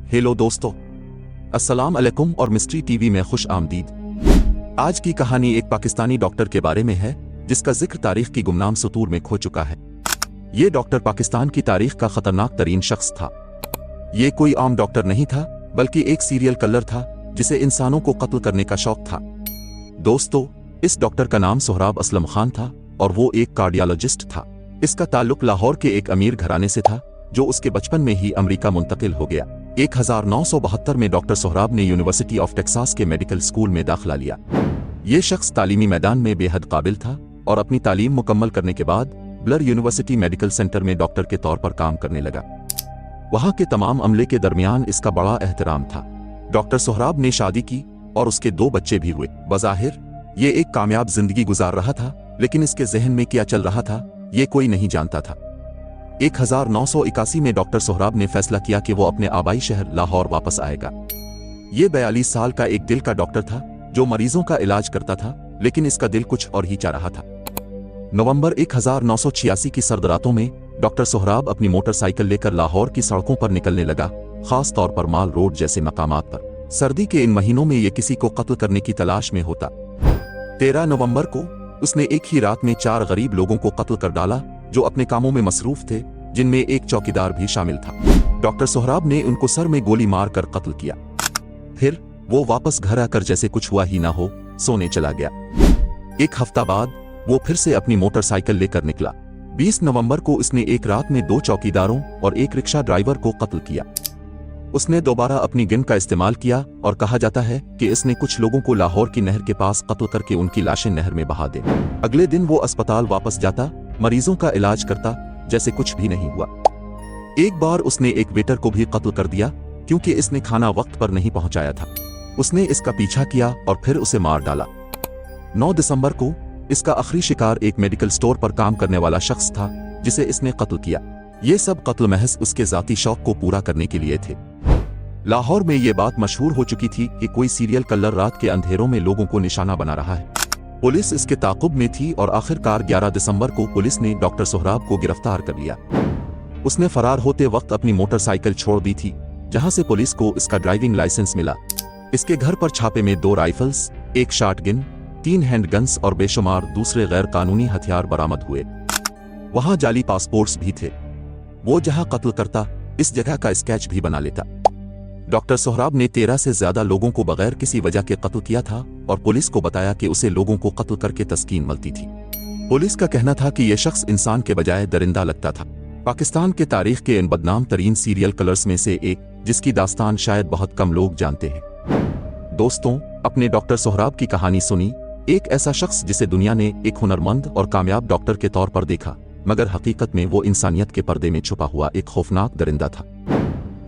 Hello दोस्तों, अस्सलाम अलैकुम और मिस्ट्री टीवी में खुश आमदीद। आज की कहानी एक पाकिस्तानी डॉक्टर के बारे में है जिसका जिक्र तारीख की गुमनाम सतूर में खो चुका है। ये डॉक्टर पाकिस्तान की तारीख का खतरनाक तरीन शख्स था। ये कोई आम डॉक्टर नहीं था बल्कि एक सीरियल किलर था जिसे इंसानों को कत्ल करने का शौक था। दोस्तों, इस डॉक्टर का नाम सोहराब असलम खान था और वो एक कार्डियोलॉजिस्ट था। इसका ताल्लुक लाहौर के एक अमीर घराने से था जो उसके बचपन में ही अमेरिका मुंतकिल हो गया। 1972 में डॉक्टर सोहराब ने यूनिवर्सिटी ऑफ टेक्सास के मेडिकल स्कूल में दाखिला लिया। ये शख्स तालीमी मैदान में बेहद काबिल था और अपनी तालीम मुकम्मल करने के बाद ब्लर यूनिवर्सिटी मेडिकल सेंटर में डॉक्टर के तौर पर काम करने लगा। वहाँ के तमाम अमले के दरमियान इसका बड़ा एहतराम था। डॉक्टर सोहराब ने शादी की और उसके 2 बच्चे भी हुए। बज़ाहिर ये एक कामयाब जिंदगी गुजार रहा था, लेकिन इसके जहन में क्या चल रहा था ये कोई नहीं जानता था। 1981 में डॉक्टर सोहराब ने फैसला किया कि वो अपने आबाई शहर लाहौर वापस आएगा। ये 42 साल का एक दिल का डॉक्टर था जो मरीजों का इलाज करता था, लेकिन इसका दिल कुछ और ही चाह रहा था। नवंबर 1986 की सर्द रातों में डॉक्टर सोहराब अपनी मोटरसाइकिल लेकर लाहौर की सड़कों पर निकलने लगा, खास तौर पर माल रोड जैसे मकामात पर। सर्दी के इन महीनों में ये किसी को कत्ल करने की तलाश में होता। 13 नवंबर को उसने एक ही रात में 4 गरीब लोगों को कत्ल कर डाला जो अपने कामों में मसरूफ थे, जिनमें एक चौकीदार भी शामिल था। डॉक्टर सोहराब ने उनको सर में गोली मारकर कत्ल किया। फिर वो वापस घर आकर जैसे कुछ हुआ ही ना हो सोने चला गया। एक हफ्ता बाद वो फिर से अपनी मोटरसाइकिल लेकर निकला। 20 नवंबर को उसने एक रात में 2 चौकीदारों और एक रिक्शा ड्राइवर को कत्ल किया। उसने दोबारा अपनी गन का इस्तेमाल किया और कहा जाता है कि इसने कुछ लोगों को लाहौर की नहर के पास कत्ल करके उनकी लाशें नहर में बहा दे। अगले दिन वो अस्पताल वापस जाता, मरीजों का इलाज करता जैसे कुछ भी नहीं हुआ। एक बार उसने एक वेटर को भी कत्ल कर दिया क्योंकि इसने खाना वक्त पर नहीं पहुंचाया था। उसने इसका पीछा किया और फिर उसे मार डाला। 9 दिसंबर को इसका आखिरी शिकार एक मेडिकल स्टोर पर काम करने वाला शख्स था जिसे इसने कत्ल किया। ये सब कत्ल महज उसके जाती शौक को पूरा करने के लिए थे। लाहौर में ये बात मशहूर हो चुकी थी कि कोई सीरियल किलर रात के अंधेरों में लोगों को निशाना बना रहा है। पुलिस इसके ताक़ुब में थी और आखिरकार 11 दिसंबर को पुलिस ने डॉक्टर सोहराब को गिरफ्तार कर लिया। उसने फरार होते वक्त अपनी मोटरसाइकिल छोड़ दी थी, जहां से पुलिस को इसका ड्राइविंग लाइसेंस मिला। इसके घर पर छापे में 2 राइफल्स, 1 शॉटगन, 3 हैंडगन्स और बेशुमार दूसरे गैर कानूनी हथियार बरामद हुए। वहां जाली पासपोर्ट्स भी थे। वो जहां कत्ल करता इस जगह का स्केच भी बना लेता। डॉक्टर सोहराब ने 13 से ज्यादा लोगों को बगैर किसी वजह के कत्ल किया था और पुलिस को बताया कि उसे लोगों को कत्ल करके तस्कीन मिलती थी। पुलिस का कहना था कि यह शख्स इंसान के बजाय दरिंदा लगता था। पाकिस्तान के तारीख के इन बदनाम तरीन सीरियल किलर्स में से एक, जिसकी दास्तान शायद बहुत कम लोग जानते हैं। दोस्तों, अपने डॉक्टर सोहराब की कहानी सुनी, एक ऐसा शख्स जिसे दुनिया ने एक हुनरमंद और कामयाब डॉक्टर के तौर पर देखा, मगर हकीकत में वो इंसानियत के पर्दे में छुपा हुआ एक खौफनाक दरिंदा था।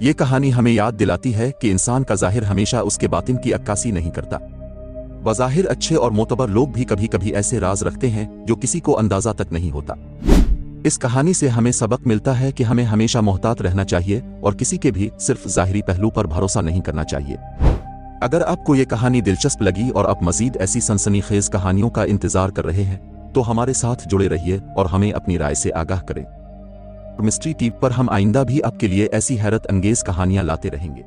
ये कहानी हमें याद दिलाती है कि इंसान का जाहिर हमेशा उसके बातिन की अक्कासी नहीं करता। बज़ाहिर अच्छे और मोतबर लोग भी कभी कभी ऐसे राज रखते हैं जो किसी को अंदाजा तक नहीं होता। इस कहानी से हमें सबक मिलता है कि हमें हमेशा मोहतात रहना चाहिए और किसी के भी सिर्फ ज़ाहिरी पहलू पर भरोसा नहीं करना चाहिए। अगर आपको ये कहानी दिलचस्प लगी और आप मज़ीद ऐसी सनसनीखेज कहानियों का इंतजार कर रहे हैं तो हमारे साथ जुड़े रहिए और हमें अपनी राय से आगाह करें। मिस्ट्री टीवी पर हम आइंदा भी आपके लिए ऐसी हैरत अंगेज कहानियां लाते रहेंगे।